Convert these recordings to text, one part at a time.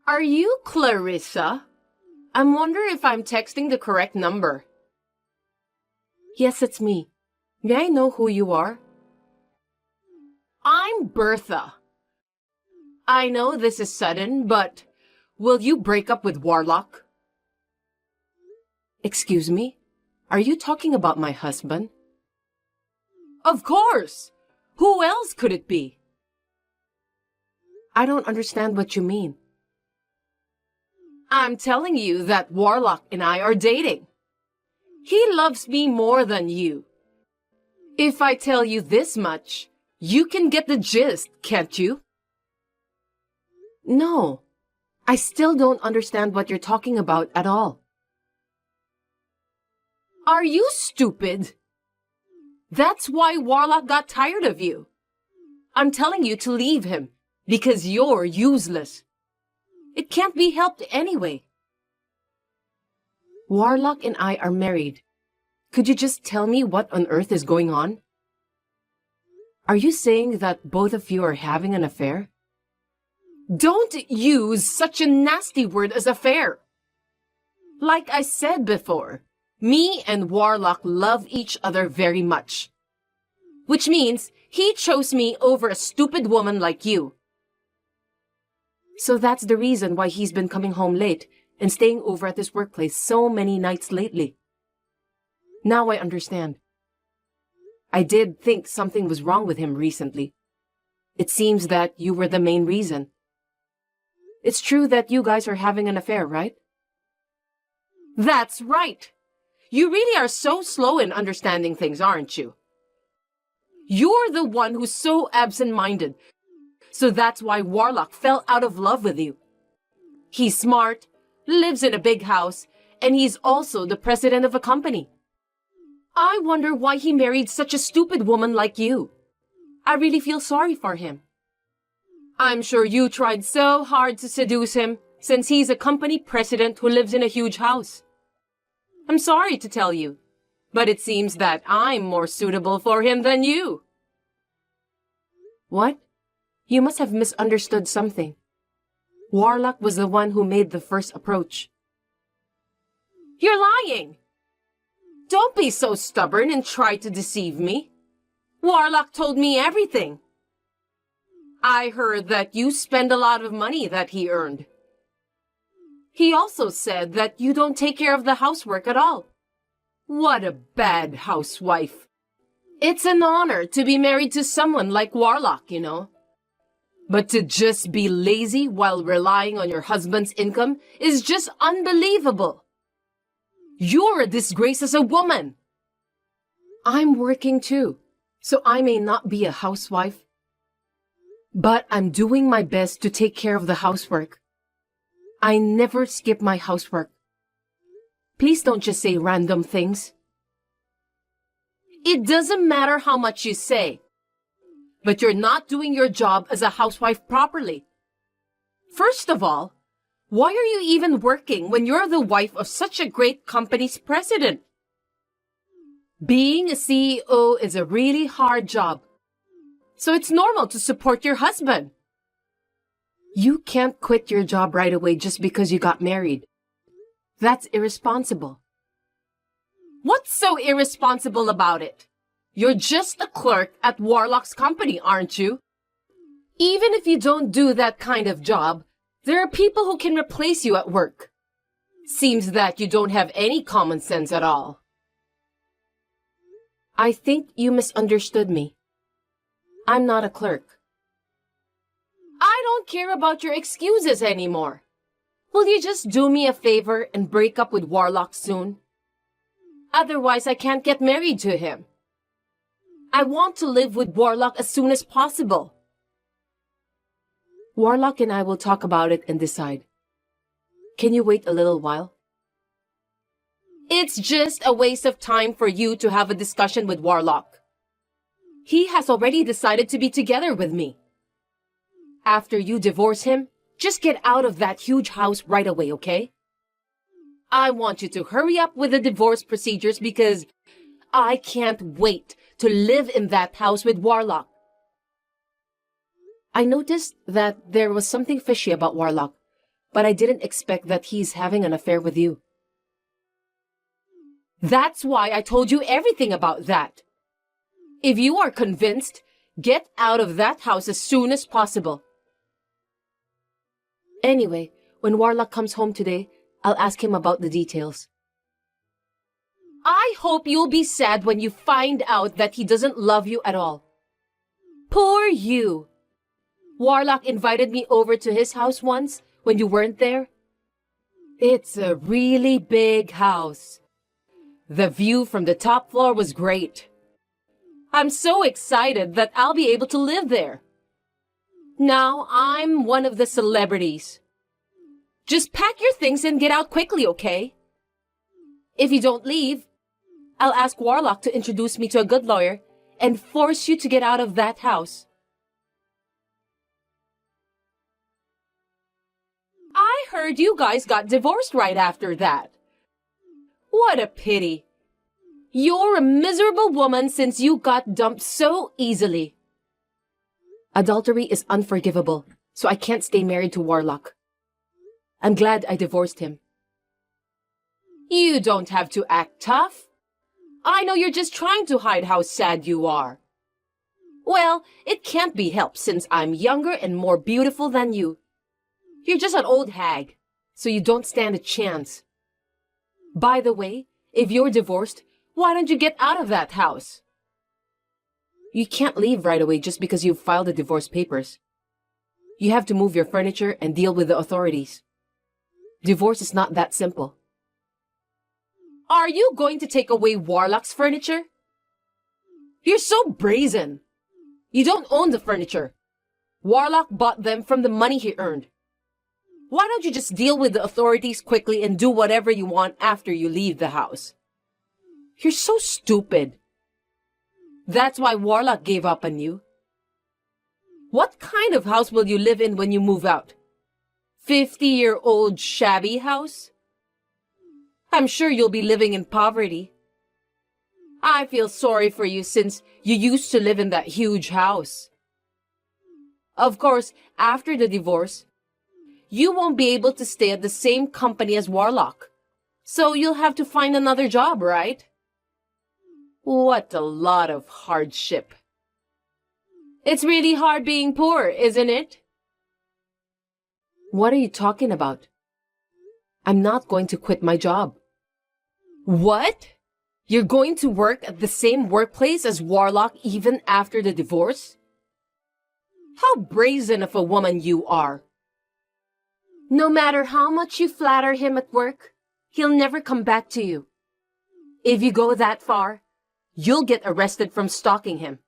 Are you Clarissa? I'm wondering if I'm texting the correct number. Yes, it's me. May I know who you are? I'm Bertha. I know this is sudden, but will you break up with Warlock? Excuse me? Are you talking about my husband? Of course! Who else could it be? I don't understand what you mean. I'm telling you that Warlock and I are dating. He loves me more than you. If I tell you this much, you can get the gist, can't you? No, I still don't understand what you're talking about at all. Are you stupid? That's why Warlock got tired of you. I'm telling you to leave him, because you're useless. It can't be helped anyway. Warlock and I are married. Could you just tell me what on earth is going on? Are you saying that both of you are having an affair? Don't use such a nasty word as affair. Like I said before, me and Warlock love each other very much. Which means he chose me over a stupid woman like you. So that's the reason why he's been coming home late and staying over at this workplace so many nights lately. Now I understand. I did think something was wrong with him recently. It seems that you were the main reason. It's true that you guys are having an affair, right? That's right. You really are so slow in understanding things, aren't you? You're the one who's so absent-minded. So that's why Warlock fell out of love with you. He's smart, lives in a big house, and he's also the president of a company. I wonder why he married such a stupid woman like you. I really feel sorry for him. I'm sure you tried so hard to seduce him, since he's a company president who lives in a huge house. I'm sorry to tell you, but it seems that I'm more suitable for him than you. What? You must have misunderstood something. Warlock was the one who made the first approach. You're lying! Don't be so stubborn and try to deceive me. Warlock told me everything. I heard that you spend a lot of money that he earned. He also said that you don't take care of the housework at all. What a bad housewife. It's an honor to be married to someone like Warlock, you know. But to just be lazy while relying on your husband's income is just unbelievable. You're a disgrace as a woman. I'm working too, so I may not be a housewife. But I'm doing my best to take care of the housework. I never skip my housework. Please don't just say random things. It doesn't matter how much you say. But you're not doing your job as a housewife properly. First of all, why are you even working when you're the wife of such a great company's president? Being a CEO is a really hard job, so it's normal to support your husband. You can't quit your job right away just because you got married. That's irresponsible. What's so irresponsible about it? You're just a clerk at Warlock's company, aren't you? Even if you don't do that kind of job, there are people who can replace you at work. Seems that you don't have any common sense at all. I think you misunderstood me. I'm not a clerk. I don't care about your excuses anymore. Will you just do me a favor and break up with Warlock soon? Otherwise, I can't get married to him. I want to live with Warlock as soon as possible. Warlock and I will talk about it and decide. Can you wait a little while? It's just a waste of time for you to have a discussion with Warlock. He has already decided to be together with me. After you divorce him, just get out of that huge house right away, okay? I want you to hurry up with the divorce procedures because I can't wait to live in that house with Warlock. I noticed that there was something fishy about Warlock. but I didn't expect that he's having an affair with you. That's why I told you everything about that. If you are convinced, get out of that house as soon as possible. Anyway, when Warlock comes home today, I'll ask him about the details. I hope you'll be sad when you find out that he doesn't love you at all. Poor you. Warlock invited me over to his house once when you weren't there. It's a really big house. The view from the top floor was great. I'm so excited that I'll be able to live there. Now I'm one of the celebrities. Just pack your things and get out quickly, okay? If you don't leave, I'll ask Warlock to introduce me to a good lawyer and force you to get out of that house. I heard you guys got divorced right after that. What a pity. You're a miserable woman since you got dumped so easily. Adultery is unforgivable, so I can't stay married to Warlock. I'm glad I divorced him. You don't have to act tough. I know you're just trying to hide how sad you are. Well, it can't be helped since I'm younger and more beautiful than you. You're just an old hag, so you don't stand a chance. By the way, if you're divorced, why don't you get out of that house? You can't leave right away just because you've filed the divorce papers. You have to move your furniture and deal with the authorities. Divorce is not that simple. Are you going to take away Warlock's furniture? You're so brazen. You don't own the furniture. Warlock bought them from the money he earned. Why don't you just deal with the authorities quickly and do whatever you want after you leave the house? You're so stupid. That's why Warlock gave up on you. What kind of house will you live in when you move out? 50-year-old shabby house? I'm sure you'll be living in poverty. I feel sorry for you since you used to live in that huge house. Of course, after the divorce, you won't be able to stay at the same company as Warlock. So you'll have to find another job, right? What a lot of hardship. It's really hard being poor, isn't it? What are you talking about? I'm not going to quit my job. What? You're going to work at the same workplace as Warlock even after the divorce? How brazen of a woman you are. No matter how much you flatter him at work, he'll never come back to you. If you go that far, you'll get arrested from stalking him.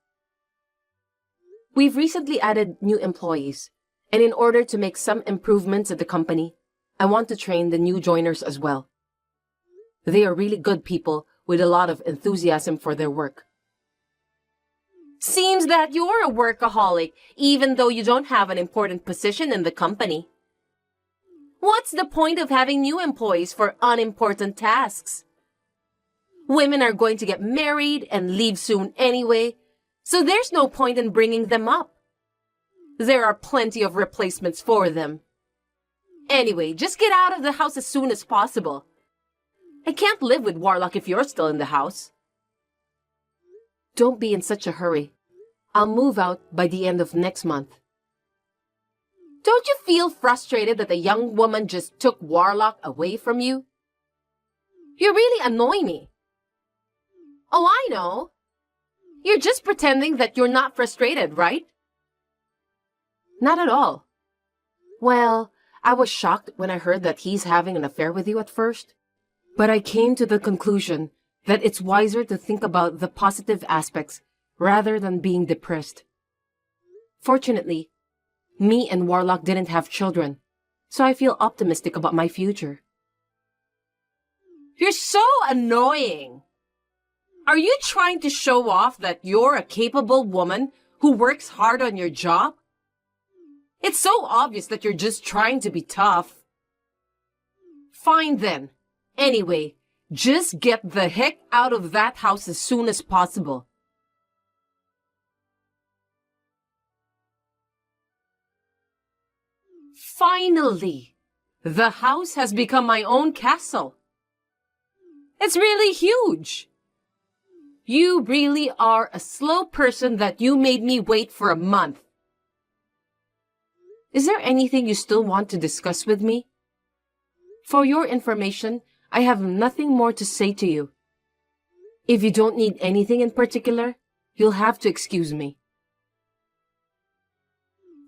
We've recently added new employees, and in order to make some improvements at the company, I want to train the new joiners as well. They are really good people with a lot of enthusiasm for their work. Seems that you're a workaholic, even though you don't have an important position in the company. What's the point of having new employees for unimportant tasks? Women are going to get married and leave soon anyway, so there's no point in bringing them up. There are plenty of replacements for them. Anyway, just get out of the house as soon as possible. I can't live with Warlock if you're still in the house. Don't be in such a hurry. I'll move out by the end of next month. Don't you feel frustrated that the young woman just took Warlock away from you? You really annoy me. Oh, I know. You're just pretending that you're not frustrated, right? Not at all. Well, I was shocked when I heard that he's having an affair with you at first. But I came to the conclusion that it's wiser to think about the positive aspects rather than being depressed. Fortunately, me and Warlock didn't have children, so I feel optimistic about my future. You're so annoying. Are you trying to show off that you're a capable woman who works hard on your job? It's so obvious that you're just trying to be tough. Fine then. Anyway, just get the heck out of that house as soon as possible. Finally! The house has become my own castle. It's really huge. You really are a slow person that you made me wait for a month. Is there anything you still want to discuss with me? For your information, I have nothing more to say to you. If you don't need anything in particular, you'll have to excuse me.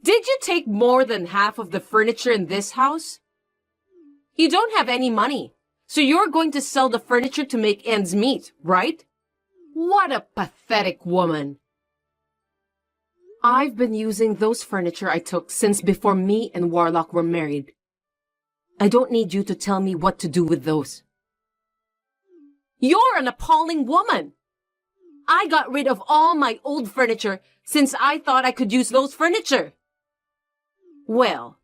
Did you take more than half of the furniture in this house? You don't have any money, so you're going to sell the furniture to make ends meet, right? What a pathetic woman. I've been using those furniture I took since before me and Warlock were married. I don't need you to tell me what to do with those. You're an appalling woman. I got rid of all my old furniture since I thought I could use those furniture. Well,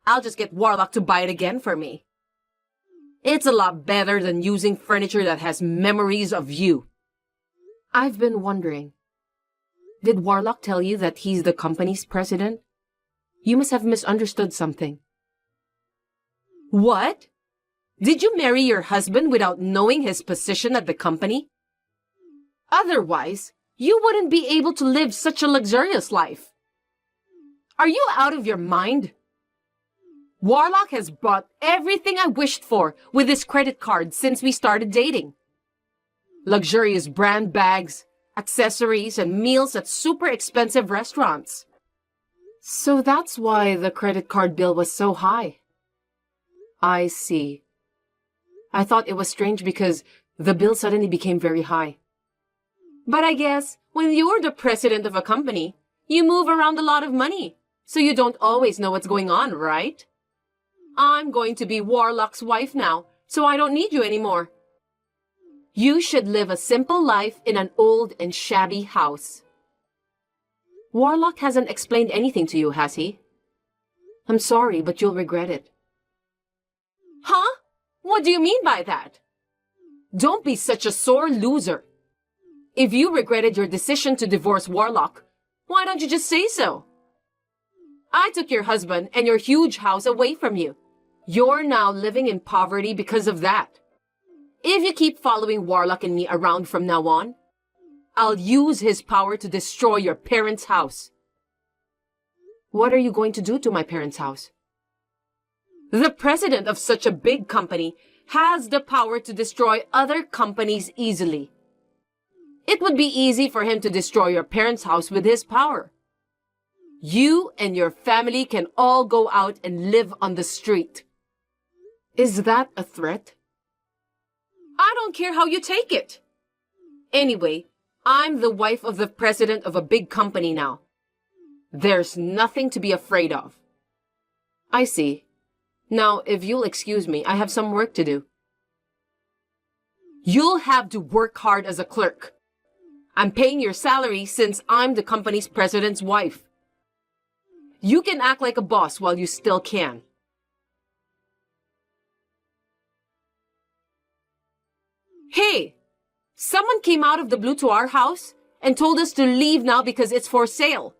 I'll just get Warlock to buy it again for me. It's a lot better than using furniture that has memories of you. I've been wondering, did Warlock tell you that he's the company's president? You must have misunderstood something. What? Did you marry your husband without knowing his position at the company? Otherwise, you wouldn't be able to live such a luxurious life. Are you out of your mind? Warlock has bought everything I wished for with his credit card since we started dating. Luxurious brand bags, accessories, and meals at super expensive restaurants. So that's why the credit card bill was so high. I see. I thought it was strange because the bill suddenly became very high. But I guess when you're the president of a company, you move around a lot of money, so you don't always know what's going on, right? I'm going to be Warlock's wife now, so I don't need you anymore. You should live a simple life in an old and shabby house. Warlock hasn't explained anything to you, has he? I'm sorry, but you'll regret it. Huh? What do you mean by that? Don't be such a sore loser. If you regretted your decision to divorce Warlock, why don't you just say so? I took your husband and your huge house away from you. You're now living in poverty because of that. If you keep following Warlock and me around from now on, I'll use his power to destroy your parents' house. What are you going to do to my parents' house? The president of such a big company has the power to destroy other companies easily. It would be easy for him to destroy your parents' house with his power. You and your family can all go out and live on the street. Is that a threat? I don't care how you take it. Anyway, I'm the wife of the president of a big company now. There's nothing to be afraid of. I see. Now, if you'll excuse me, I have some work to do. You'll have to work hard as a clerk. I'm paying your salary since I'm the company's president's wife. You can act like a boss while you still can. Hey, someone came out of the blue to our house and told us to leave now because it's for sale.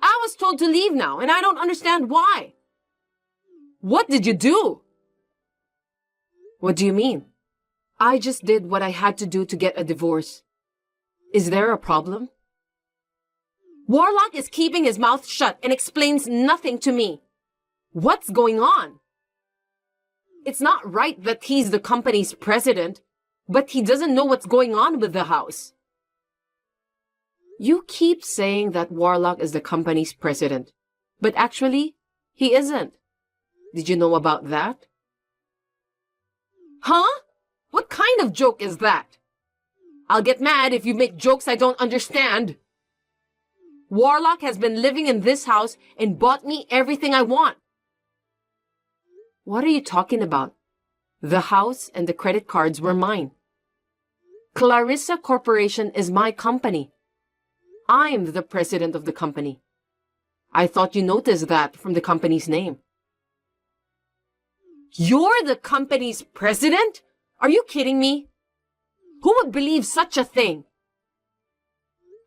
I was told to leave now, and I don't understand why. What did you do? What do you mean? I just did what I had to do to get a divorce. Is there a problem? Warlock is keeping his mouth shut and explains nothing to me. What's going on? It's not right that he's the company's president, but he doesn't know what's going on with the house. You keep saying that Warlock is the company's president, but actually, he isn't. Did you know about that? Huh? What kind of joke is that? I'll get mad if you make jokes I don't understand. Warlock has been living in this house and bought me everything I want. What are you talking about? The house and the credit cards were mine. Clarissa Corporation is my company. I'm the president of the company. I thought you noticed that from the company's name. You're the company's president? Are you kidding me? Who would believe such a thing?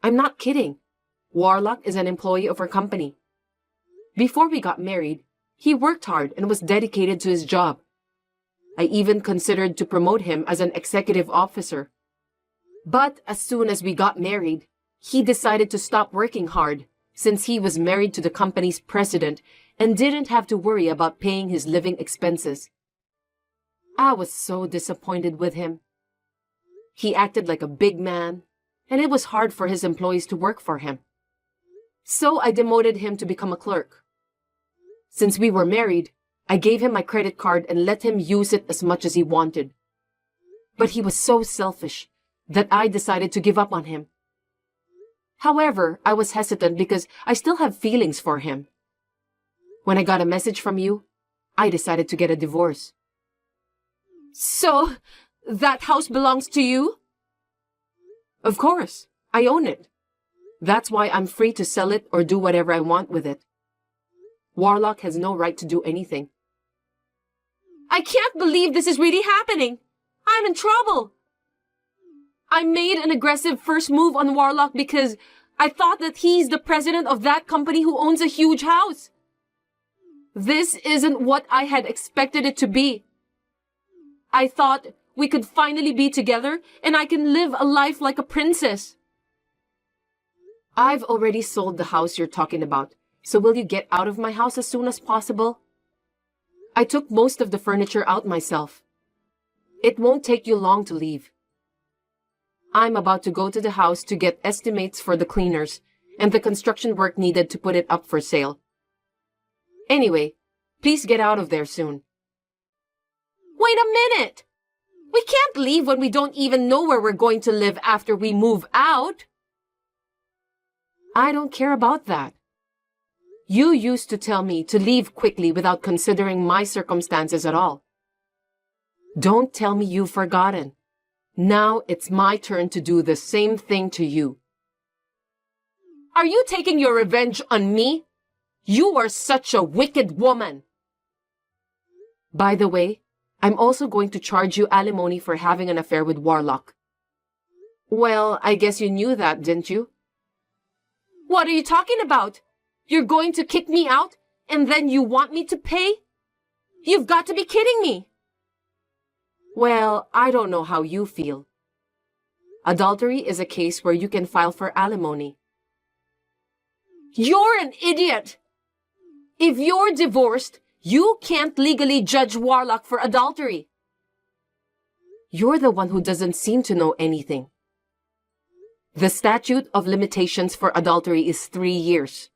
I'm not kidding. Warlock is an employee of our company. Before we got married, He worked hard and was dedicated to his job. I even considered to promote him as an executive officer. But as soon as we got married, he decided to stop working hard since he was married to the company's president and didn't have to worry about paying his living expenses. I was so disappointed with him. He acted like a big man, and it was hard for his employees to work for him. So I demoted him to become a clerk. Since we were married, I gave him my credit card and let him use it as much as he wanted. But he was so selfish that I decided to give up on him. However, I was hesitant because I still have feelings for him. When I got a message from you, I decided to get a divorce. So, that house belongs to you? Of course, I own it. That's why I'm free to sell it or do whatever I want with it. Warlock has no right to do anything. I can't believe this is really happening. I'm in trouble. I made an aggressive first move on Warlock because I thought that he's the president of that company who owns a huge house. This isn't what I had expected it to be. I thought we could finally be together and I can live a life like a princess. I've already sold the house you're talking about, so will you get out of my house as soon as possible? I took most of the furniture out myself. It won't take you long to leave. I'm about to go to the house to get estimates for the cleaners and the construction work needed to put it up for sale. Anyway, please get out of there soon. Wait a minute! We can't leave when we don't even know where we're going to live after we move out. I don't care about that. You used to tell me to leave quickly without considering my circumstances at all. Don't tell me you've forgotten. Now it's my turn to do the same thing to you. Are you taking your revenge on me? You are such a wicked woman. By the way, I'm also going to charge you alimony for having an affair with Warlock. Well, I guess you knew that, didn't you? What are you talking about? You're going to kick me out and then you want me to pay? You've got to be kidding me. Well, I don't know how you feel. Adultery is a case where you can file for alimony. You're an idiot! If you're divorced, you can't legally judge Warlock for adultery. You're the one who doesn't seem to know anything. The statute of limitations for adultery is 3 years.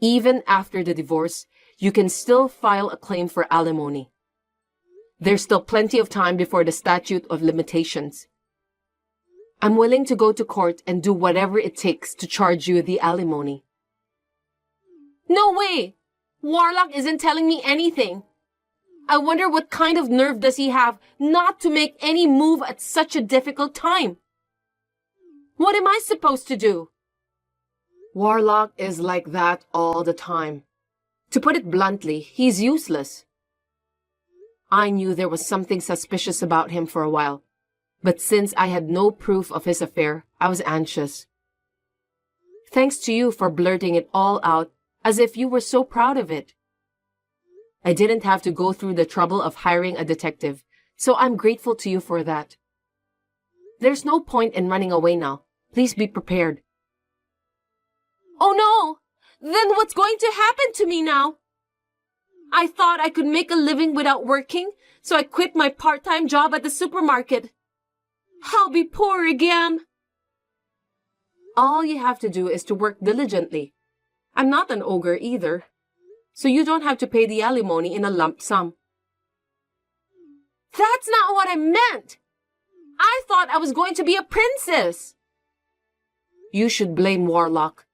Even after the divorce, you can still file a claim for alimony. There's still plenty of time before the statute of limitations. I'm willing to go to court and do whatever it takes to charge you the alimony. No way! Warlock isn't telling me anything. I wonder what kind of nerve does he have not to make any move at such a difficult time? What am I supposed to do? Warlock is like that all the time. To put it bluntly, he's useless. I knew there was something suspicious about him for a while, but since I had no proof of his affair, I was anxious. Thanks to you for blurting it all out as if you were so proud of it. I didn't have to go through the trouble of hiring a detective, so I'm grateful to you for that. There's no point in running away now. Please be prepared. Oh no! Then what's going to happen to me now? I thought I could make a living without working, so I quit my part-time job at the supermarket. I'll be poor again. All you have to do is to work diligently. I'm not an ogre either, so you don't have to pay the alimony in a lump sum. That's not what I meant! I thought I was going to be a princess! You should blame Warlock.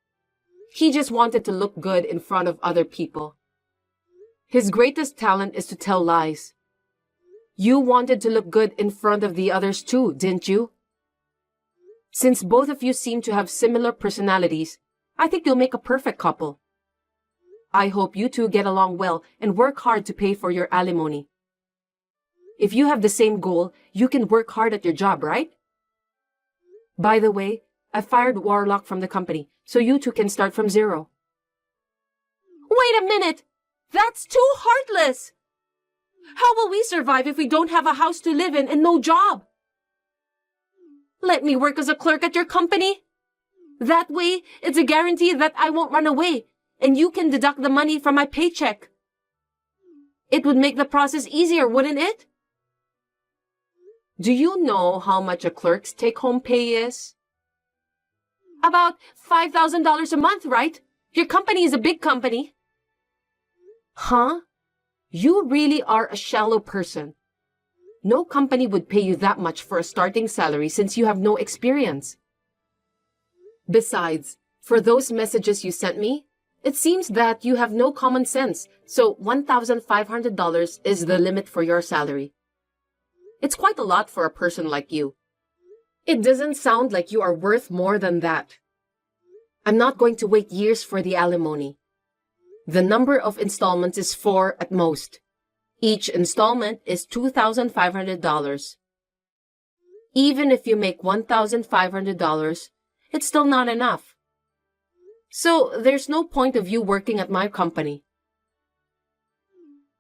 He just wanted to look good in front of other people. His greatest talent is to tell lies. You wanted to look good in front of the others too, didn't you? Since both of you seem to have similar personalities, I think you'll make a perfect couple. I hope you two get along well and work hard to pay for your alimony. If you have the same goal, you can work hard at your job, right? By the way, I fired Warlock from the company, so you two can start from zero. Wait a minute! That's too heartless! How will we survive if we don't have a house to live in and no job? Let me work as a clerk at your company. That way, it's a guarantee that I won't run away, and you can deduct the money from my paycheck. It would make the process easier, wouldn't it? Do you know how much a clerk's take-home pay is? About $5,000 a month, right? Your company is a big company. Huh? You really are a shallow person. No company would pay you that much for a starting salary since you have no experience. Besides, for those messages you sent me, it seems that you have no common sense, so $1,500 is the limit for your salary. It's quite a lot for a person like you. It doesn't sound like you are worth more than that. I'm not going to wait years for the alimony. The number of installments is 4 at most. Each installment is $2,500. Even if you make $1,500, it's still not enough. So there's no point of you working at my company.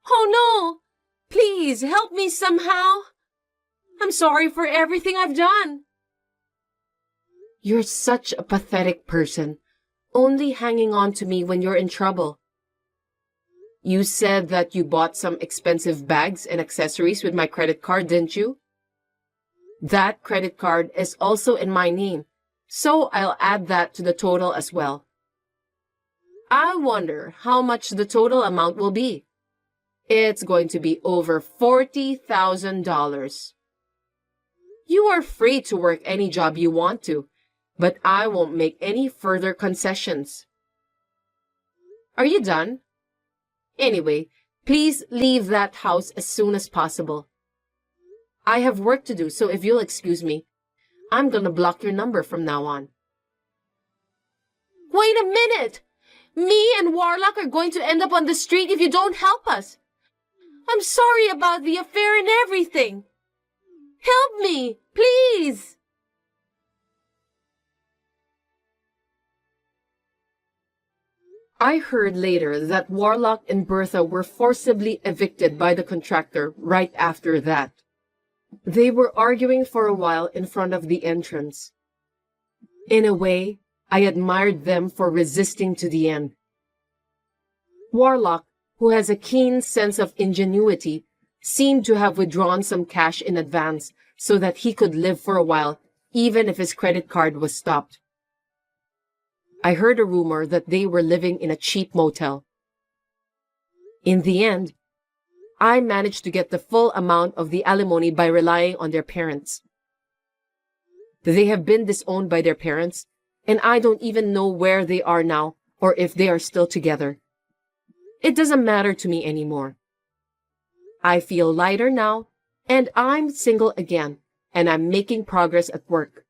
Oh no! Please help me somehow! I'm sorry for everything I've done. You're such a pathetic person, only hanging on to me when you're in trouble. You said that you bought some expensive bags and accessories with my credit card, didn't you? That credit card is also in my name, so I'll add that to the total as well. I wonder how much the total amount will be. It's going to be over $40,000. You are free to work any job you want to, but I won't make any further concessions. Are you done? Anyway, please leave that house as soon as possible. I have work to do, so if you'll excuse me, I'm gonna block your number from now on. Wait a minute! Me and Warlock are going to end up on the street if you don't help us. I'm sorry about the affair and everything. Help me, please! I heard later that Warlock and Bertha were forcibly evicted by the contractor right after that. They were arguing for a while in front of the entrance. In a way, I admired them for resisting to the end. Warlock, who has a keen sense of ingenuity, seemed to have withdrawn some cash in advance so that he could live for a while, even if his credit card was stopped. I heard a rumor that they were living in a cheap motel. In the end, I managed to get the full amount of the alimony by relying on their parents. They have been disowned by their parents, and I don't even know where they are now or if they are still together. It doesn't matter to me anymore. I feel lighter now, and I'm single again, and I'm making progress at work.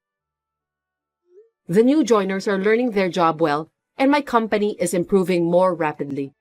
The new joiners are learning their job well, and my company is improving more rapidly.